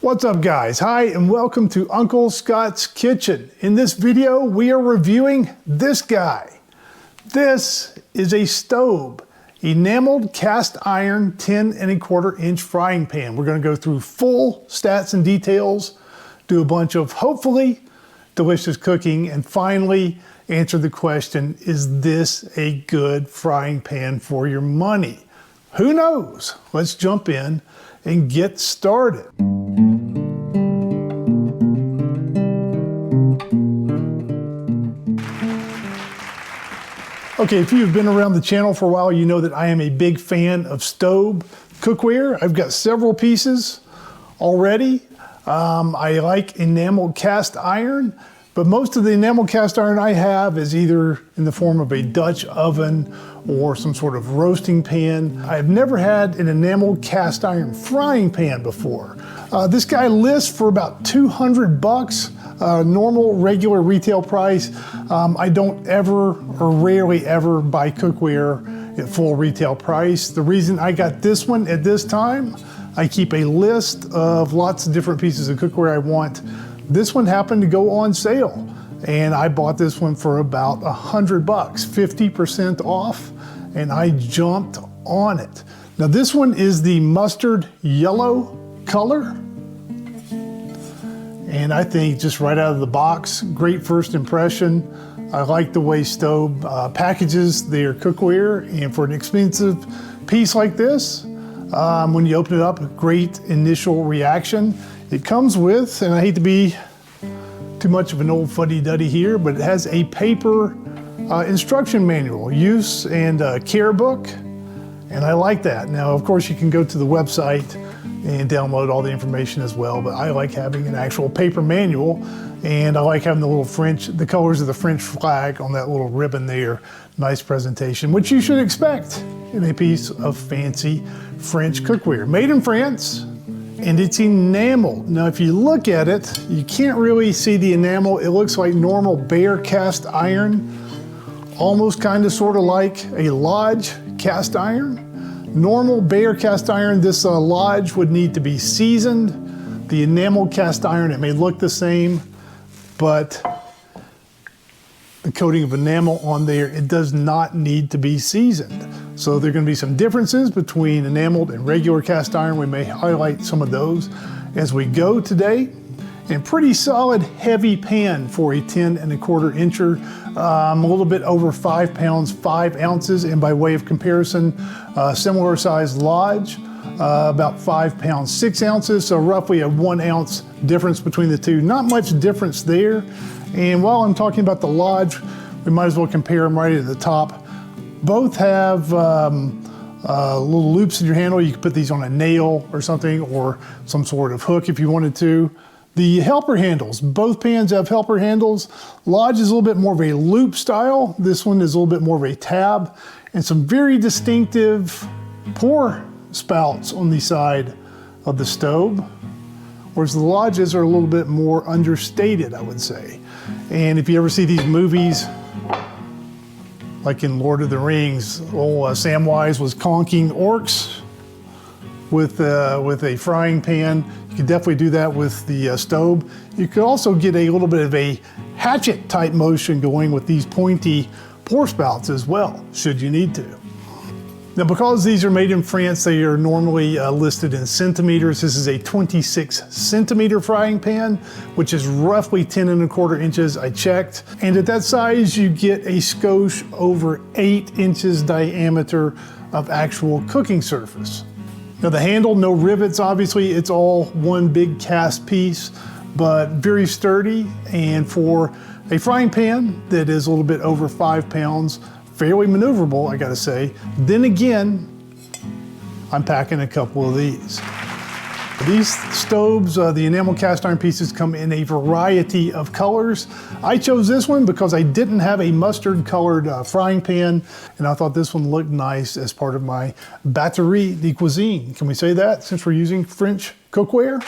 What's up guys? Hi and welcome to Uncle Scott's Kitchen. In this video we are reviewing this guy. This is a Staub enameled cast iron 10¼ inch frying pan. We're going to go through full stats and details, do a bunch of hopefully delicious cooking, and finally answer the question, is this a good frying pan for your money? Who knows? Let's jump in and get started. Okay, if you've been around the channel for a while, you know that I am a big fan of Staub cookware. I've got several pieces already. I like enameled cast iron, but most of the enameled cast iron I have is either in the form of a Dutch oven or some sort of roasting pan. I've never had an enameled cast iron frying pan before. This guy lists for about 200 bucks. Normal, regular retail price. I don't ever or rarely ever buy cookware at full retail price. The reason I got this one at this time, I keep a list of lots of different pieces of cookware I want. This one happened to go on sale and I bought this one for about 100 bucks, 50% off, and I jumped on it. Now this one is the mustard yellow color. And I think just right out of the box, great first impression. I like the way Staub packages their cookware, and for an expensive piece like this, when you open it up, a great initial reaction. It comes with, and I hate to be too much of an old fuddy-duddy here, but it has a paper instruction manual, use and care book, and I like that. Now, of course, you can go to the website and download all the information as well, but I like having an actual paper manual, and I like having the colors of the French flag on that little ribbon there. Nice presentation, which you should expect in a piece of fancy French cookware. Made in France, and it's enameled. Now, if you look at it, you can't really see the enamel. It looks like normal bare cast iron, almost kind of sort of like a Lodge cast iron. Normal bare cast iron, this Lodge would need to be seasoned. The enameled cast iron, it may look the same, but the coating of enamel on there, it does not need to be seasoned. So there are going to be some differences between enameled and regular cast iron. We may highlight some of those as we go today. And pretty solid heavy pan for a 10¼ incher. A little bit over 5 pounds, 5 ounces. And by way of comparison, similar size Lodge, about 5 pounds, 6 ounces. So roughly a 1 ounce difference between the two. Not much difference there. And while I'm talking about the Lodge, we might as well compare them right at the top. Both have little loops in your handle. You can put these on a nail or something, or some sort of hook if you wanted to. The helper handles, both pans have helper handles. Lodge is a little bit more of a loop style. This one is a little bit more of a tab, and some very distinctive pour spouts on the side of the Staub, whereas the Lodges are a little bit more understated, I would say. And if you ever see these movies, like in Lord of the Rings, old Samwise was conking orcs with a frying pan. You can definitely do that with the Staub. You could also get a little bit of a hatchet type motion going with these pointy pour spouts as well, should you need to. Now, because these are made in France, they are normally listed in centimeters. This is a 26 centimeter frying pan, which is roughly 10¼ inches, I checked. And at that size, you get a skosh over 8 inches diameter of actual cooking surface. Now the handle, no rivets, obviously, it's all one big cast piece, but very sturdy. And for a frying pan that is a little bit over 5 pounds, fairly maneuverable, I gotta say. Then again, I'm packing a couple of these. These Staubs, the enamel cast iron pieces, come in a variety of colors. I chose this one because I didn't have a mustard colored frying pan, and I thought this one looked nice as part of my batterie de cuisine. Can we say that since we're using French cookware?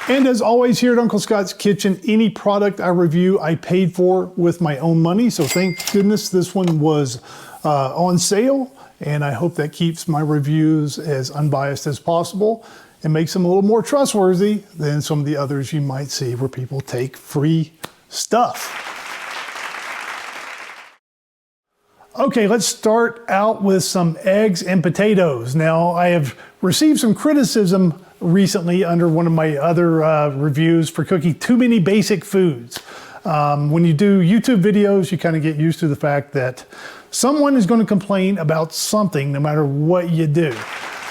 And as always here at Uncle Scott's Kitchen, any product I review I paid for with my own money, so thank goodness this one was on sale. And I hope that keeps my reviews as unbiased as possible. and makes them a little more trustworthy than some of the others you might see where people take free stuff. Okay, let's start out with some eggs and potatoes. Now, I have received some criticism recently under one of my other reviews for cooking too many basic foods. When you do YouTube videos, you kind of get used to the fact that someone is going to complain about something no matter what you do.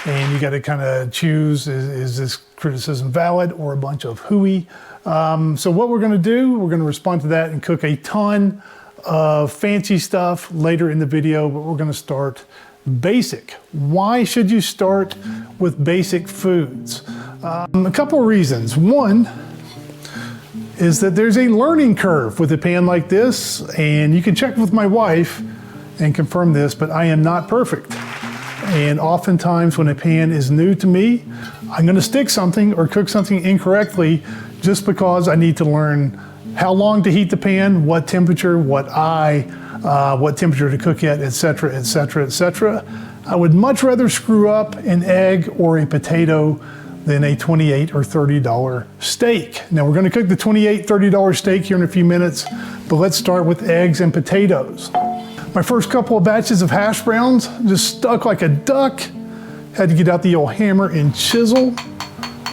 And you got to kind of choose, is this criticism valid or a bunch of hooey? So what we're going to do, we're going to respond to that and cook a ton of fancy stuff later in the video, but we're going to start basic. Why should you start with basic foods? A couple of reasons. One is that there's a learning curve with a pan like this, and you can check with my wife and confirm this, but I am not perfect. And oftentimes when a pan is new to me, I'm going to stick something or cook something incorrectly just because I need to learn how long to heat the pan, what temperature, what temperature to cook at, etc., etc., etc. I would much rather screw up an egg or a potato than a $28 or $30 steak. Now we're going to cook the $28, $30 steak here in a few minutes, but let's start with eggs and potatoes. My first couple of batches of hash browns just stuck like a duck. Had to get out the old hammer and chisel.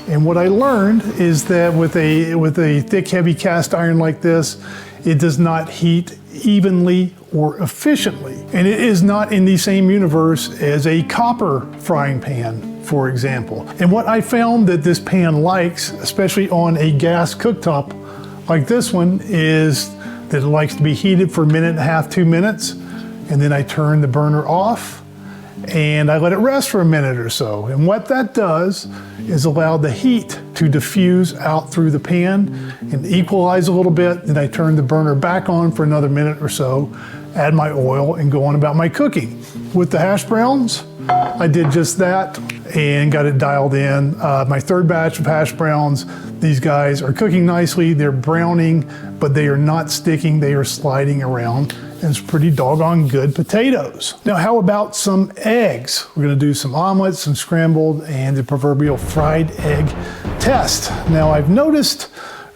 And what I learned is that with a thick, heavy cast iron like this, it does not heat evenly or efficiently. And it is not in the same universe as a copper frying pan, for example. And what I found that this pan likes, especially on a gas cooktop like this one, is that it likes to be heated for a minute and a half, 2 minutes. And then I turn the burner off and I let it rest for a minute or so. And what that does is allow the heat to diffuse out through the pan and equalize a little bit. Then I turn the burner back on for another minute or so, add my oil, and go on about my cooking. With the hash browns, I did just that and got it dialed in. My third batch of hash browns, these guys are cooking nicely. They're browning, but they are not sticking. They are sliding around. And it's pretty doggone good potatoes. Now, how about some eggs? We're gonna do some omelets, some scrambled, and the proverbial fried egg test. Now, I've noticed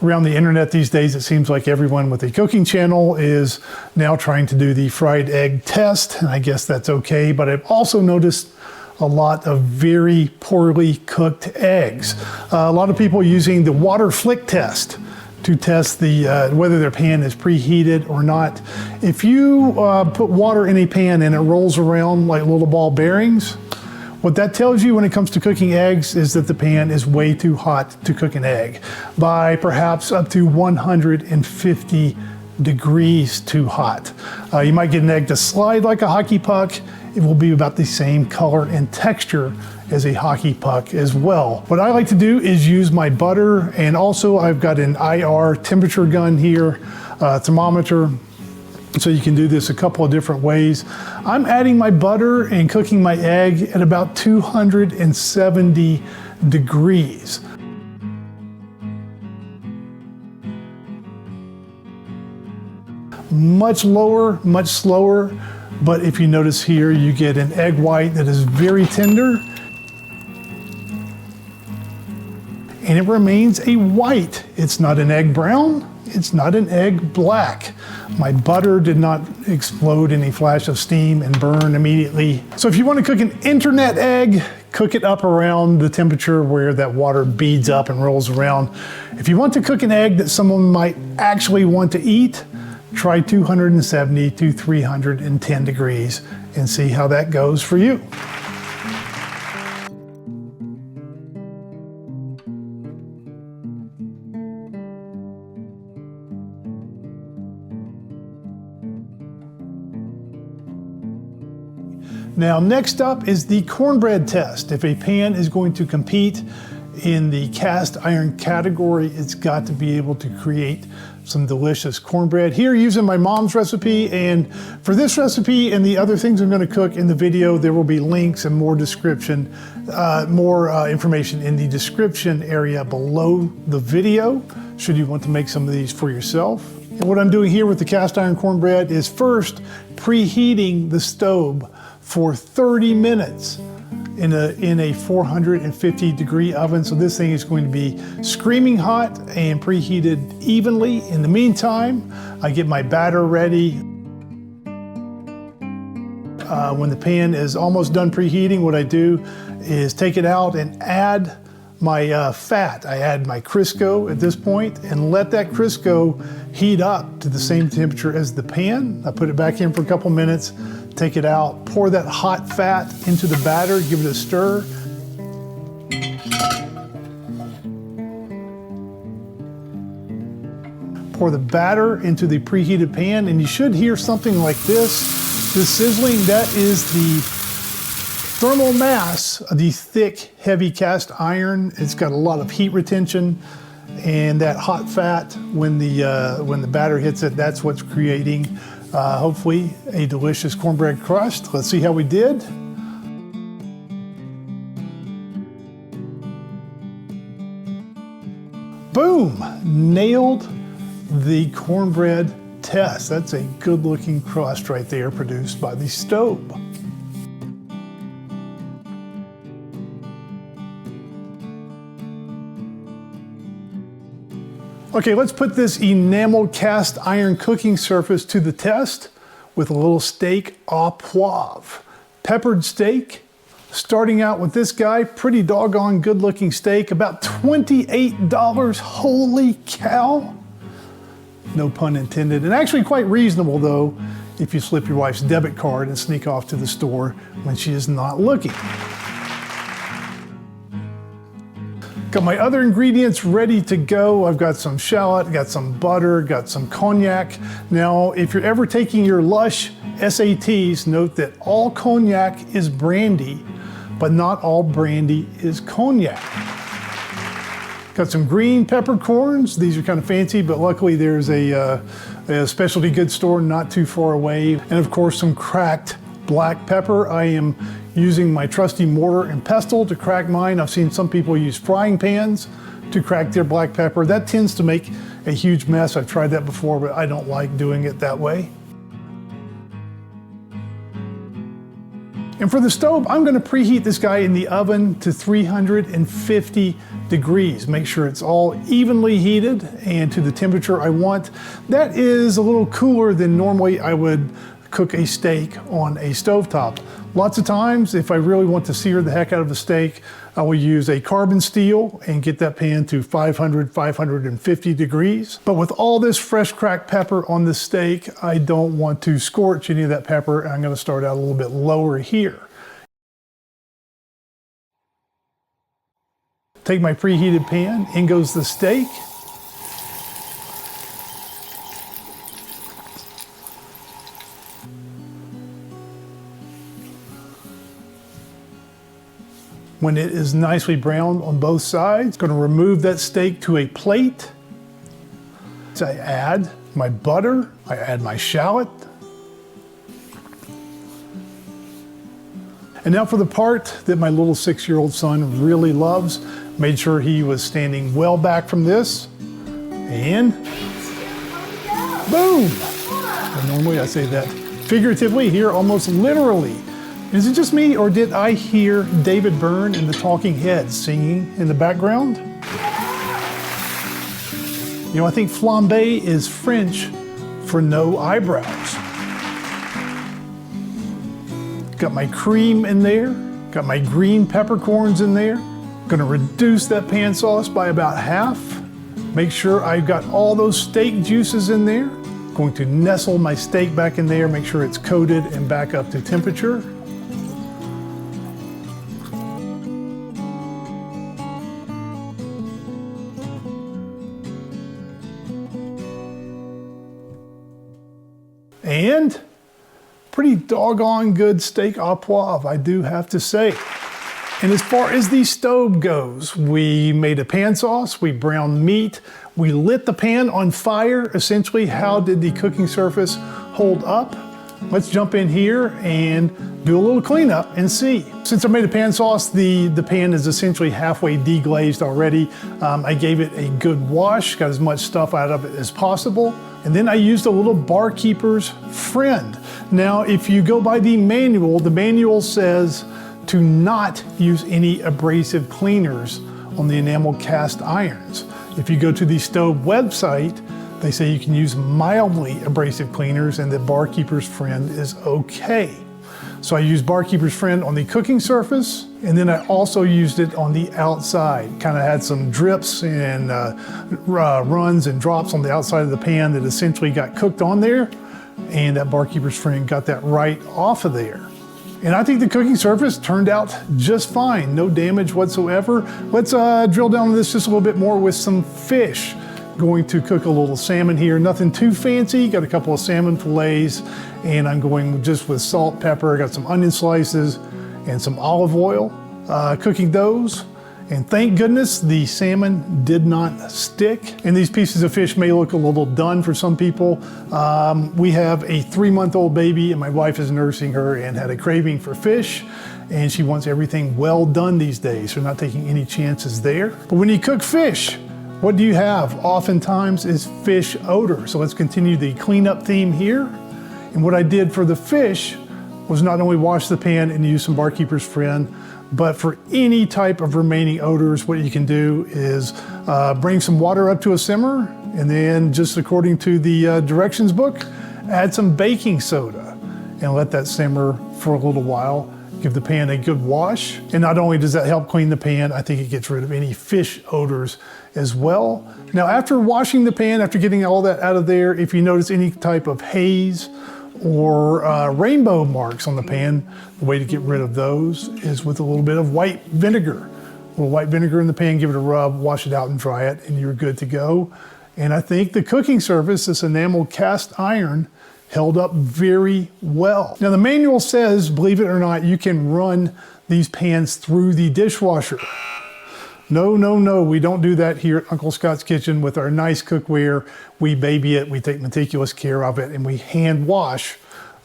around the internet these days, it seems like everyone with a cooking channel is now trying to do the fried egg test, and I guess that's okay, but I've also noticed a lot of very poorly cooked eggs. A lot of people using the water flick test to test whether their pan is preheated or not. If you put water in a pan and it rolls around like little ball bearings, what that tells you when it comes to cooking eggs is that the pan is way too hot to cook an egg, by perhaps up to 150 degrees too hot. You might get an egg to slide like a hockey puck. It will be about the same color and texture as a hockey puck as well. What I like to do is use my butter, and also I've got an IR temperature gun here, thermometer, so you can do this a couple of different ways. I'm adding my butter and cooking my egg at about 270 degrees. Much lower, much slower, but if you notice here, you get an egg white that is very tender, and it remains a white. It's not an egg brown, it's not an egg black. My butter did not explode in a flash of steam and burn immediately. So if you want to cook an internet egg, cook it up around the temperature where that water beads up and rolls around. If you want to cook an egg that someone might actually want to eat, try 270 to 310 degrees and see how that goes for you. Now, next up is the cornbread test. If a pan is going to compete in the cast iron category, it's got to be able to create some delicious cornbread. Here, using my mom's recipe, and for this recipe and the other things I'm going to cook in the video, there will be links and more description, more information in the description area below the video, should you want to make some of these for yourself. And what I'm doing here with the cast iron cornbread is first preheating the stove for 30 minutes. in a 450 degree oven. So this thing is going to be screaming hot and preheated evenly. In the meantime, I get my batter ready. When the pan is almost done preheating, what I do is take it out and add my fat. I add my Crisco at this point and let that Crisco heat up to the same temperature as the pan. I put it back in for a couple minutes, take it out, pour that hot fat into the batter, give it a stir. Pour the batter into the preheated pan, and you should hear something like this. The sizzling, that is the thermal mass of the thick, heavy cast iron. It's got a lot of heat retention, and that hot fat, when the batter hits it, that's what's creating, hopefully, a delicious cornbread crust. Let's see how we did. Boom! Nailed the cornbread test. That's a good-looking crust right there produced by the Staub. Okay, let's put this enameled cast iron cooking surface to the test with a little steak au poivre. Peppered steak. Starting out with this guy, pretty doggone good-looking steak, about $28. Holy cow! No pun intended, and actually quite reasonable though if you slip your wife's debit card and sneak off to the store when she is not looking. Got my other ingredients ready to go. I've got some shallot, got some butter, got some cognac. Now, if you're ever taking your Lush SATs, note that all cognac is brandy, but not all brandy is cognac. Got some green peppercorns. These are kind of fancy, but luckily there's a specialty goods store not too far away. And of course, some cracked black pepper. I am using my trusty mortar and pestle to crack mine. I've seen some people use frying pans to crack their black pepper. That tends to make a huge mess. I've tried that before, but I don't like doing it that way. And for the Staub, I'm going to preheat this guy in the oven to 350 degrees. Make sure it's all evenly heated and to the temperature I want. That is a little cooler than normally I would cook a steak on a stovetop. Lots of times, if I really want to sear the heck out of a steak, I will use a carbon steel and get that pan to 500, 550 degrees. But with all this fresh cracked pepper on the steak, I don't want to scorch any of that pepper. I'm going to start out a little bit lower here. Take my preheated pan, in goes the steak. When it is nicely browned on both sides, I'm going to remove that steak to a plate. So I add my butter, I add my shallot. And now for the part that my little 6-year-old son really loves. Made sure he was standing well back from this. And boom! And normally I say that figuratively, here almost literally. Is it just me, or did I hear David Byrne and the Talking Heads singing in the background? You know, I think flambe is French for no eyebrows. Got my cream in there, got my green peppercorns in there. Gonna reduce that pan sauce by about half. Make sure I've got all those steak juices in there. Going to nestle my steak back in there, make sure it's coated and back up to temperature. And pretty doggone good steak au poivre, I do have to say. And as far as the Staub goes, we made a pan sauce, we browned meat, we lit the pan on fire. Essentially, how did the cooking surface hold up? Let's jump in here and do a little cleanup and see. Since I made a pan sauce, the pan is essentially halfway deglazed already. I gave it a good wash, got as much stuff out of it as possible. And then I used a little barkeeper's friend. Now, if you go by the manual says to not use any abrasive cleaners on the enamel cast irons. If you go to the Staub website, they say you can use mildly abrasive cleaners and that Barkeeper's Friend is okay. So I used Barkeeper's Friend on the cooking surface, and then I also used it on the outside. Kind of had some drips and runs and drops on the outside of the pan that essentially got cooked on there, and that Barkeeper's Friend got that right off of there. And I think the cooking surface turned out just fine, no damage whatsoever. Let's drill down on this just a little bit more with some fish. Going to cook a little salmon here, nothing too fancy. Got a couple of salmon fillets, and I'm going just with salt, pepper. I got some onion slices and some olive oil, cooking those. And thank goodness the salmon did not stick. And these pieces of fish may look a little done for some people. We have a 3-month-old baby, and my wife is nursing her and had a craving for fish. And she wants everything well done these days, so not taking any chances there. But when you cook fish, what do you have? Oftentimes is fish odor. So let's continue the cleanup theme here. And what I did for the fish was not only wash the pan and use some Barkeeper's Friend, but for any type of remaining odors, what you can do is bring some water up to a simmer, and then just according to the directions book, add some baking soda and let that simmer for a little while. Give the pan a good wash. And not only does that help clean the pan, I think it gets rid of any fish odors as well. Now, after washing the pan, after getting all that out of there, if you notice any type of haze or rainbow marks on the pan, the way to get rid of those is with a little bit of white vinegar. A little white vinegar in the pan, give it a rub, wash it out and dry it, and you're good to go. And I think the cooking surface, this enamel cast iron, held up very well. Now the manual says, believe it or not, you can run these pans through the dishwasher. No, no, no, we don't do that here at Uncle Scott's Kitchen with our nice cookware. We baby it, we take meticulous care of it, and we hand wash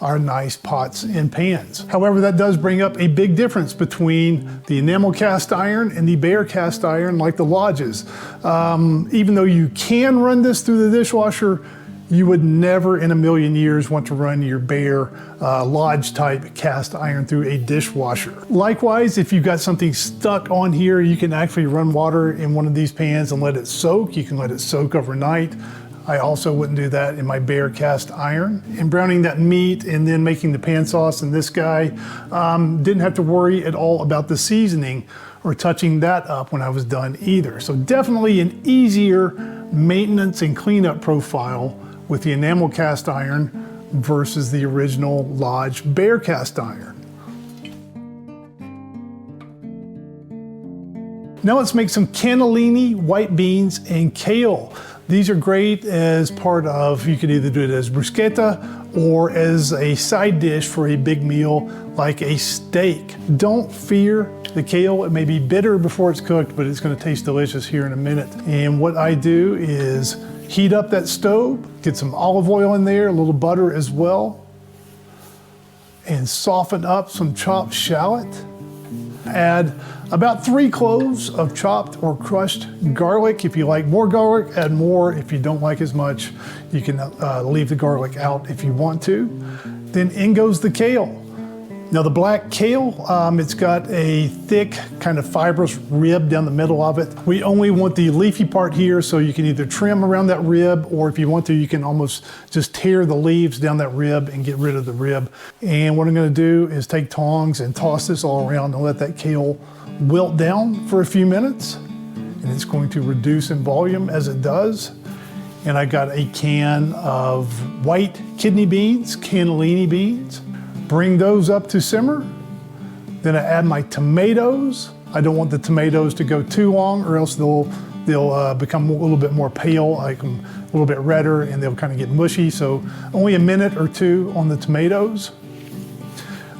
our nice pots and pans. However, that does bring up a big difference between the enamel cast iron and the bare cast iron like the Lodges. Even though you can run this through the dishwasher, you would never in a million years want to run your bare Lodge type cast iron through a dishwasher. Likewise, if you've got something stuck on here, you can actually run water in one of these pans and let it soak. You can let it soak overnight. I also wouldn't do that in my bare cast iron. In browning that meat and then making the pan sauce in this guy, didn't have to worry at all about the seasoning or touching that up when I was done either. So definitely an easier maintenance and cleanup profile with the enamel cast iron versus the original Lodge bare cast iron. Now let's make some cannellini, white beans, and kale. These are great as part of, you could either do it as bruschetta or as a side dish for a big meal like a steak. Don't fear the kale. It may be bitter before it's cooked, but it's going to taste delicious here in a minute. And what I do is heat up that stove, get some olive oil in there, a little butter as well, and soften up some chopped shallot. Add about 3 cloves of chopped or crushed garlic. If you like more garlic, add more. If you don't like as much, you can leave the garlic out if you want to. Then in goes the kale. Now the black kale, it's got a thick kind of fibrous rib down the middle of it. We only want the leafy part here, so you can either trim around that rib, or if you want to, you can almost just tear the leaves down that rib and get rid of the rib. And what I'm gonna do is take tongs and toss this all around and let that kale wilt down for a few minutes. And it's going to reduce in volume as it does. And I got a can of white kidney beans, cannellini beans. Bring those up to simmer. Then I add my tomatoes. I don't want the tomatoes to go too long, or else they'll become a little bit more pale, like a little bit redder, and they'll kind of get mushy. So only a minute or 2 on the tomatoes.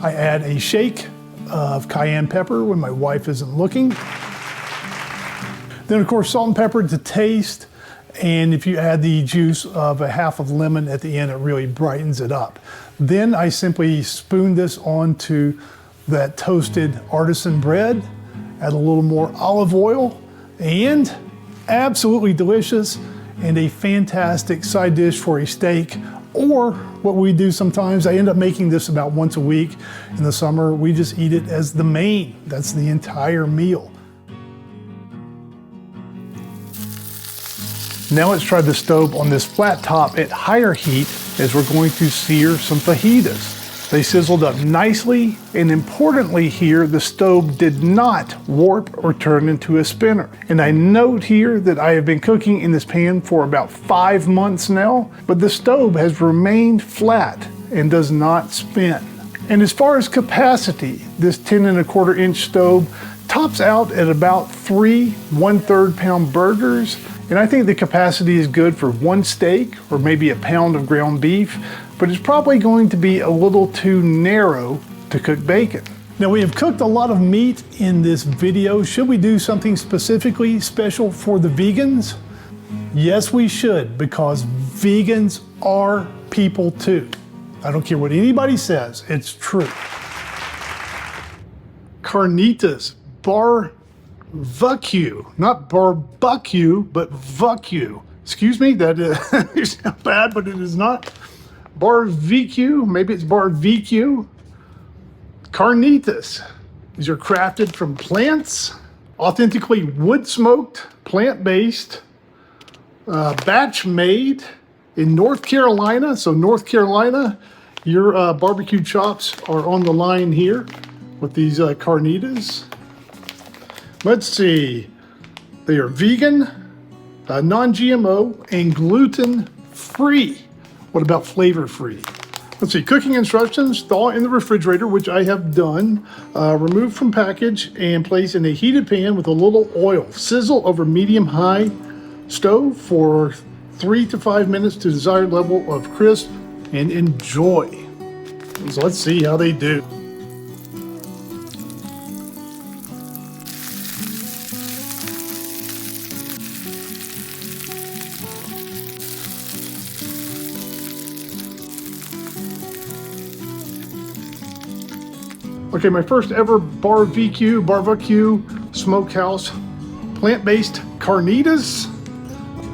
I add a shake of cayenne pepper when my wife isn't looking. Then of course salt and pepper to taste. And if you add the juice of a half of lemon at the end, it really brightens it up. Then I simply spoon this onto that toasted artisan bread, add a little more olive oil, and absolutely delicious and a fantastic side dish for a steak Or what we do sometimes, I end up making this about once a week. In the summer, we just eat it as the main. That's the entire meal. Now let's try the stove on this flat top at higher heat as we're going to sear some fajitas. They sizzled up nicely, and importantly here, the stove did not warp or turn into a spinner. And I note here that I have been cooking in this pan for about 5 months now, but the stove has remained flat and does not spin. And as far as capacity, this 10¼ inch stove tops out at about 3 1/3 pound burgers. And I think the capacity is good for 1 steak or maybe a pound of ground beef, but it's probably going to be a little too narrow to cook bacon. Now we have cooked a lot of meat in this video. Should we do something specifically special for the vegans? Yes, we should, because vegans are people too. I don't care what anybody says, it's true. Carnitas barbecue, not barbecue, but barbecue. Excuse me, that is bad, but it is not. Barbecue, maybe it's barbecue. Carnitas. These are crafted from plants, authentically wood smoked, plant-based, batch made in North Carolina. So North Carolina, your barbecue chops are on the line here with these carnitas. Let's see, they are vegan, non-GMO, and gluten-free. What about flavor-free? Let's see, cooking instructions: thaw in the refrigerator, which I have done. Remove from package and place in a heated pan with a little oil. Sizzle over medium-high stove for 3 to 5 minutes to desired level of crisp, and enjoy. So let's see how they do. Okay, my first ever barbecue smokehouse plant-based carnitas.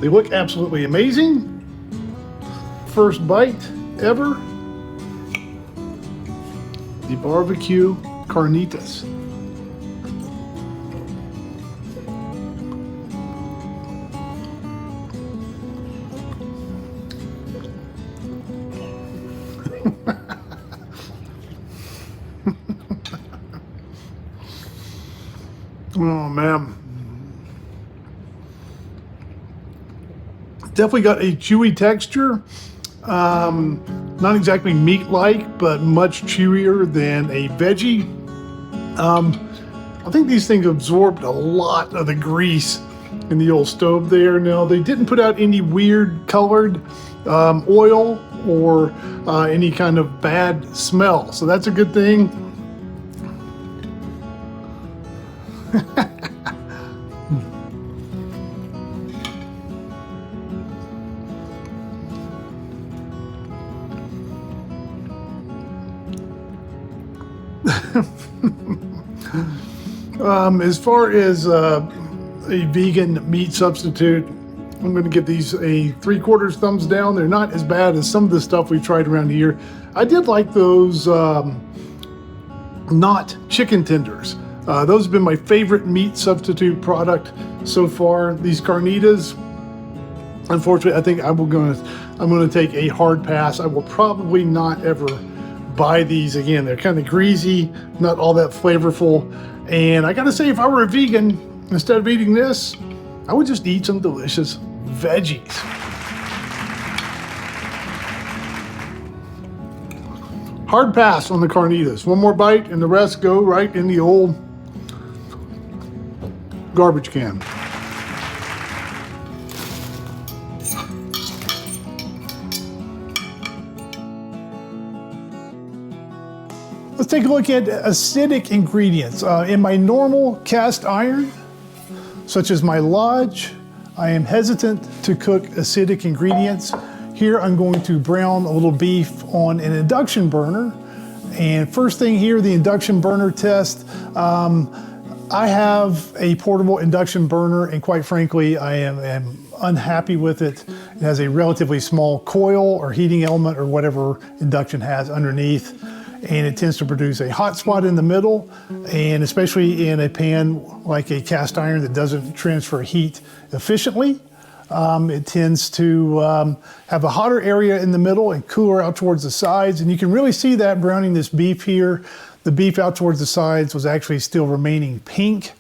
They look absolutely amazing. First bite ever. The barbecue carnitas. Oh man. Definitely got a chewy texture. Not exactly meat-like, but much chewier than a veggie. I think these things absorbed a lot of the grease in the old stove there. Now, they didn't put out any weird colored oil or any kind of bad smell, so that's a good thing. As far as a vegan meat substitute, I'm going to give these a 3/4 thumbs down. They're not as bad as some of the stuff we've tried around here. I did like those not chicken tenders. Those have been my favorite meat substitute product so far. These carnitas, unfortunately, I think I'm going to take a hard pass. I will probably not ever buy these again. They're kind of greasy, not all that flavorful. And I gotta say, if I were a vegan, instead of eating this, I would just eat some delicious veggies. Hard pass on the carnitas. One more bite and the rest go right in the old garbage can. Let's take a look at acidic ingredients. In my normal cast iron, such as my Lodge, I am hesitant to cook acidic ingredients. Here I'm going to brown a little beef on an induction burner. And first thing here, the induction burner test. I have a portable induction burner, and quite frankly, I am unhappy with it. has a relatively small coil or heating element or whatever induction has underneath, and it tends to produce a hot spot in the middle, and especially in a pan like a cast iron that doesn't transfer heat efficiently. It tends to have a hotter area in the middle and cooler out towards the sides, and you can really see that browning this beef here. The beef out towards the sides was actually still remaining pink,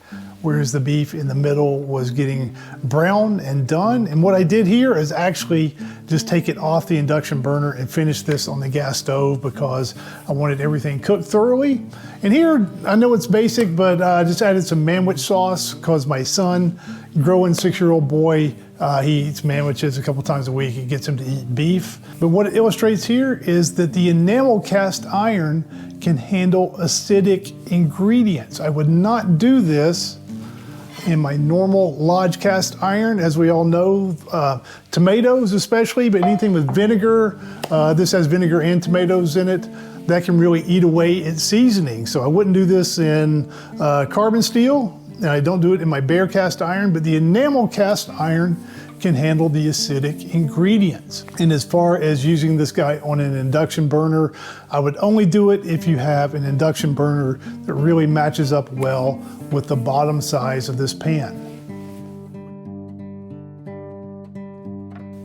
whereas the beef in the middle was getting brown and done. And what I did here is actually just take it off the induction burner and finish this on the gas stove because I wanted everything cooked thoroughly. And here, I know it's basic, but I just added some manwich sauce because my son, growing 6-year-old boy, he eats manwiches a couple times a week. It gets him to eat beef. But what it illustrates here is that the enamel cast iron can handle acidic ingredients. I would not do this in my normal Lodge cast iron, as we all know, tomatoes especially, but anything with vinegar, this has vinegar and tomatoes in it, that can really eat away its seasoning. So I wouldn't do this in carbon steel, and I don't do it in my bare cast iron, but the enamel cast iron can handle the acidic ingredients. And as far as using this guy on an induction burner, I would only do it if you have an induction burner that really matches up well with the bottom size of this pan.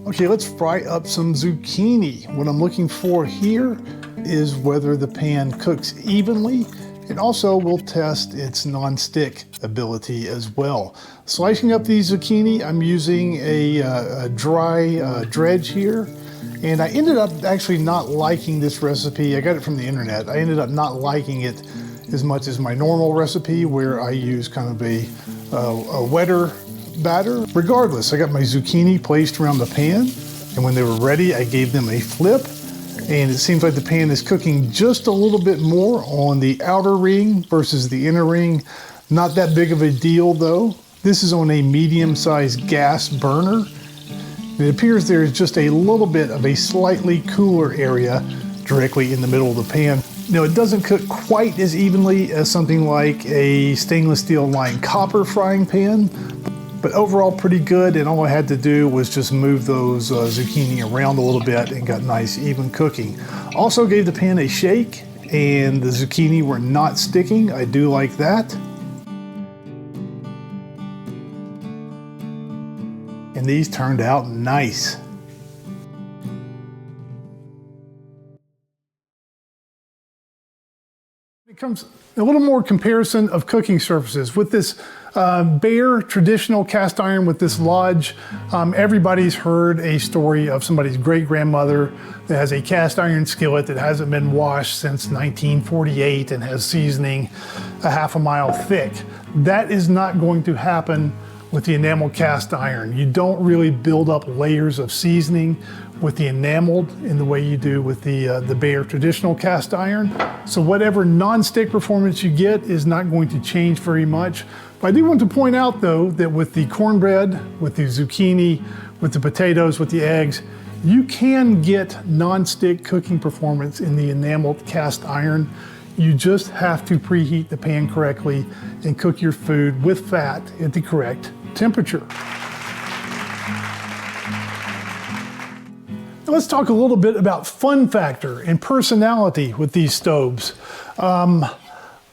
Okay, let's fry up some zucchini. What I'm looking for here is whether the pan cooks evenly, and also we'll test its non-stick ability as well. Slicing up these zucchini, I'm using a dry dredge here, and I ended up actually not liking this recipe. I got it from the internet. I ended up not liking it as much as my normal recipe where I use kind of a wetter batter. Regardless, I got my zucchini placed around the pan, and when they were ready, I gave them a flip. And it seems like the pan is cooking just a little bit more on the outer ring versus the inner ring. Not that big of a deal though. This is on a medium-sized gas burner. It appears there is just a little bit of a slightly cooler area directly in the middle of the pan. Now, it doesn't cook quite as evenly as something like a stainless steel lined copper frying pan, but overall pretty good, and all I had to do was just move those zucchini around a little bit and got nice even cooking. Also gave the pan a shake, and the zucchini were not sticking. I do like that. And these turned out nice. It comes a little more comparison of cooking surfaces. With this bare traditional cast iron with this Lodge, everybody's heard a story of somebody's great-grandmother that has a cast iron skillet that hasn't been washed since 1948 and has seasoning a half a mile thick. That is not going to happen with the enamel cast iron. You don't really build up layers of seasoning with the enameled in the way you do with the bare traditional cast iron. So whatever non-stick performance you get is not going to change very much. But I do want to point out though that with the cornbread, with the zucchini, with the potatoes, with the eggs, you can get non-stick cooking performance in the enameled cast iron. You just have to preheat the pan correctly and cook your food with fat at the correct temperature. Now let's talk a little bit about fun factor and personality with these stoves.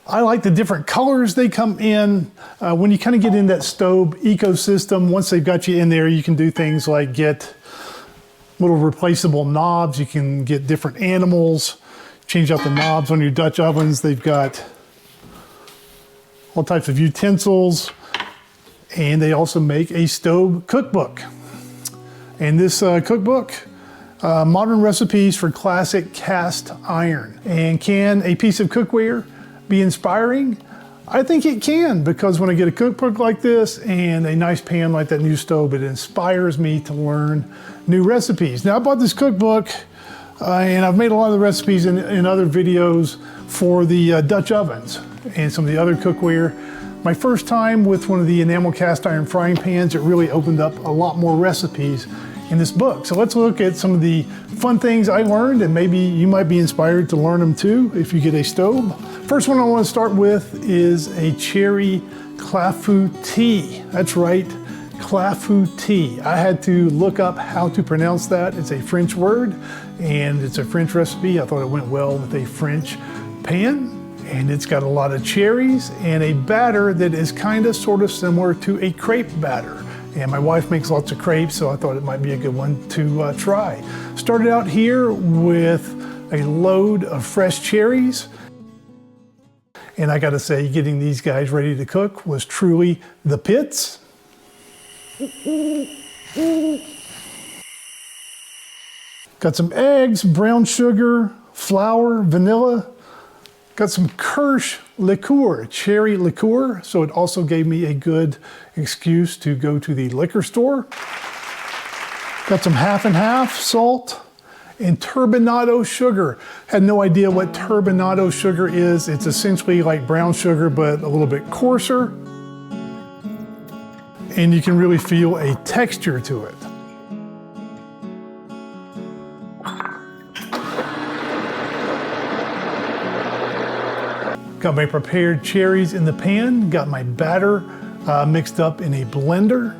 I like the different colors they come in. When you kind of get in that stove ecosystem, once they've got you in there, you can do things like get little replaceable knobs. You can get different animals, change out the knobs on your Dutch ovens. They've got all types of utensils, and they also make a stove cookbook. And this cookbook, modern recipes for classic cast iron. And can a piece of cookware be inspiring? I think it can, because when I get a cookbook like this and a nice pan like that new stove, it inspires me to learn new recipes. Now I bought this cookbook and I've made a lot of the recipes in other videos for the Dutch ovens and some of the other cookware. My first time with one of the enamel cast iron frying pans, it really opened up a lot more recipes in this book. So let's look at some of the fun things I learned, and maybe you might be inspired to learn them too if you get a stove. First one I want to start with is a cherry Clafoutis. That's right, Clafoutis. I had to look up how to pronounce that. It's a French word and it's a French recipe. I thought it went well with a French pan. And it's got a lot of cherries and a batter that is kind of sort of similar to a crepe batter. And my wife makes lots of crepes, so I thought it might be a good one to try. Started out here with a load of fresh cherries. And I gotta say, getting these guys ready to cook was truly the pits. Got some eggs, brown sugar, flour, vanilla. Got some Kirsch liqueur, cherry liqueur, so it also gave me a good excuse to go to the liquor store. Got some half and half salt and turbinado sugar. Had no idea what turbinado sugar is. It's essentially like brown sugar, but a little bit coarser. And you can really feel a texture to it. Got my prepared cherries in the pan, got my batter mixed up in a blender.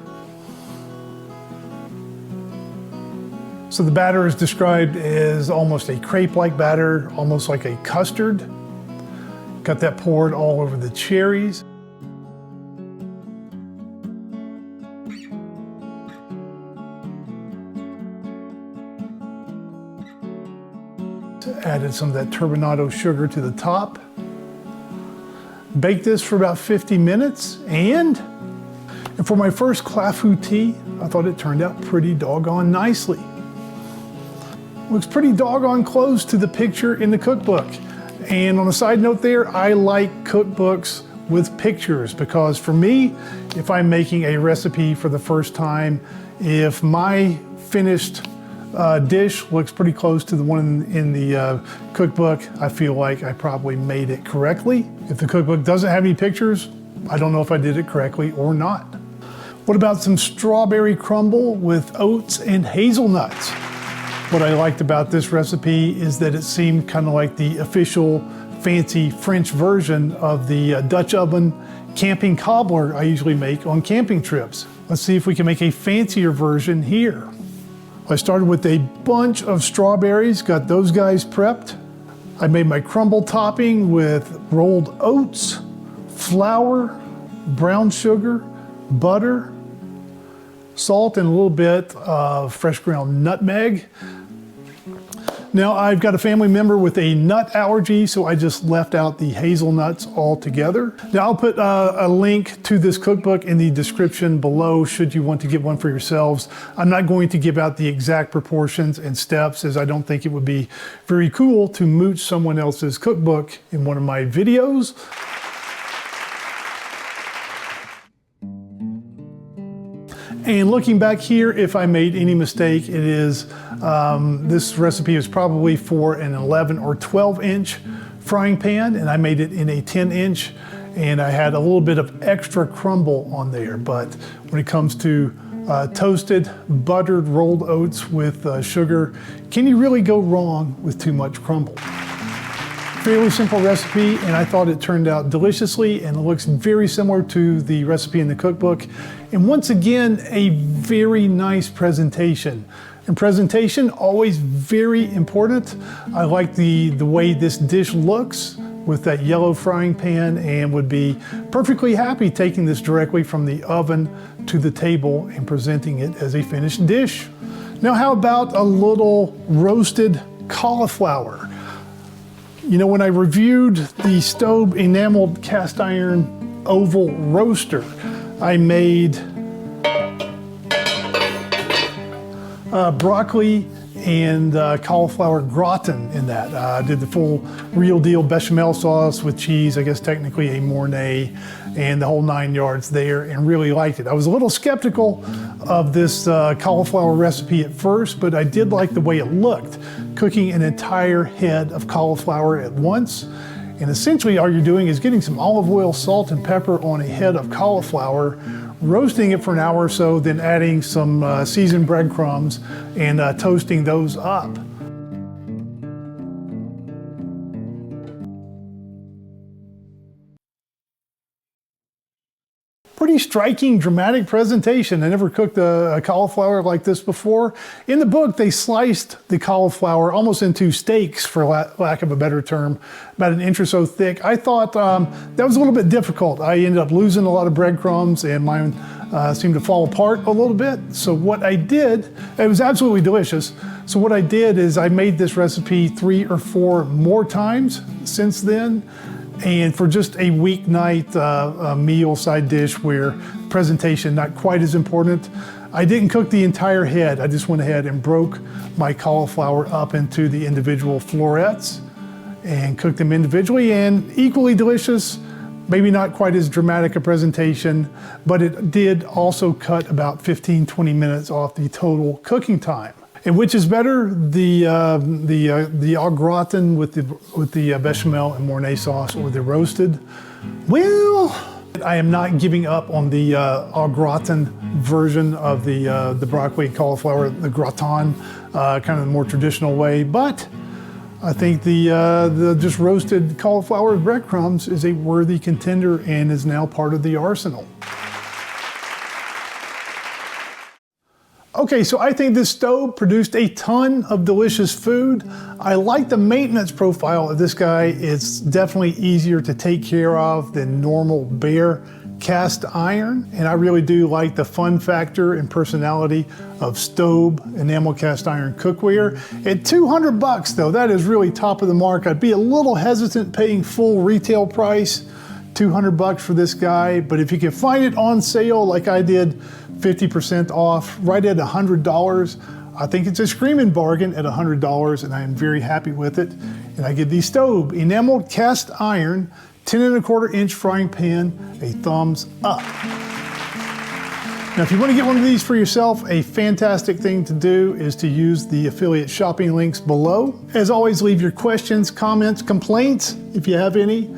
So the batter is described as almost a crepe-like batter, almost like a custard. Got that poured all over the cherries. Added some of that turbinado sugar to the top. Bake this for about 50 minutes, and for my first Clafoutis, I thought it turned out pretty doggone nicely. Looks pretty doggone close to the picture in the cookbook. And on a side note there, I like cookbooks with pictures because for me, if I'm making a recipe for the first time, if my finished dish looks pretty close to the one in the cookbook, I feel like I probably made it correctly. If the cookbook doesn't have any pictures, I don't know if I did it correctly or not. What about some strawberry crumble with oats and hazelnuts? What I liked about this recipe is that it seemed kind of like the official fancy French version of the Dutch oven camping cobbler I usually make on camping trips. Let's see if we can make a fancier version here. I started with a bunch of strawberries, got those guys prepped. I made my crumble topping with rolled oats, flour, brown sugar, butter, salt, and a little bit of fresh ground nutmeg. Now I've got a family member with a nut allergy, so I just left out the hazelnuts altogether. Now I'll put a link to this cookbook in the description below should you want to get one for yourselves. I'm not going to give out the exact proportions and steps as I don't think it would be very cool to mooch someone else's cookbook in one of my videos. And looking back here, if I made any mistake, it is this recipe is probably for an 11 or 12 inch frying pan, and I made it in a 10 inch, and I had a little bit of extra crumble on there. But when it comes to toasted, buttered rolled oats with sugar, can you really go wrong with too much crumble? Fairly simple recipe, and I thought it turned out deliciously, and it looks very similar to the recipe in the cookbook. And once again, a very nice presentation. And presentation, always very important. I like the way this dish looks with that yellow frying pan, and would be perfectly happy taking this directly from the oven to the table and presenting it as a finished dish. Now, how about a little roasted cauliflower? You know, when I reviewed the Staub enameled cast iron oval roaster, I made broccoli and cauliflower gratin in that. I did the full real deal bechamel sauce with cheese, I guess technically a Mornay, and the whole 9 yards there, and really liked it. I was a little skeptical of this cauliflower recipe at first, but I did like the way it looked. Cooking an entire head of cauliflower at once. And essentially all you're doing is getting some olive oil, salt, and pepper on a head of cauliflower, roasting it for an hour or so, then adding some seasoned breadcrumbs and toasting those up. pretty striking, dramatic presentation. I never cooked a cauliflower like this before. In the book, they sliced the cauliflower almost into steaks, for lack of a better term, about an inch or so thick. I thought that was a little bit difficult. I ended up losing a lot of breadcrumbs, and mine seemed to fall apart a little bit. So what I did, it was absolutely delicious. So what I did is I made this recipe 3 or 4 more times since then. And for just a weeknight meal side dish where presentation not quite as important, I didn't cook the entire head. I just went ahead and broke my cauliflower up into the individual florets and cooked them individually, and equally delicious. Maybe not quite as dramatic a presentation, but it did also cut about 15-20 minutes off the total cooking time. And which is better, the au gratin with the bechamel and Mornay sauce, or the roasted? Well, I am not giving up on the au gratin version of the broccoli cauliflower, the gratin, kind of the more traditional way, but I think the just roasted cauliflower with breadcrumbs is a worthy contender and is now part of the arsenal. Okay, so I think this stove produced a ton of delicious food. I like the maintenance profile of this guy. It's definitely easier to take care of than normal bare cast iron. And I really do like the fun factor and personality of Staub enamel cast iron cookware. At $200 though, that is really top of the mark. I'd be a little hesitant paying full retail price, $200 for this guy, but if you can find it on sale like I did, 50% off, right at $100, I think it's a screaming bargain at $100, and I am very happy with it. And I give the Staub enameled cast iron 10¼ inch frying pan a thumbs up. Now, if you want to get one of these for yourself, a fantastic thing to do is to use the affiliate shopping links below. As always, leave your questions, comments, complaints, if you have any,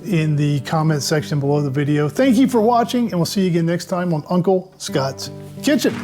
in the comment section below the video. Thank you for watching, and we'll see you again next time on Uncle Scott's Kitchen.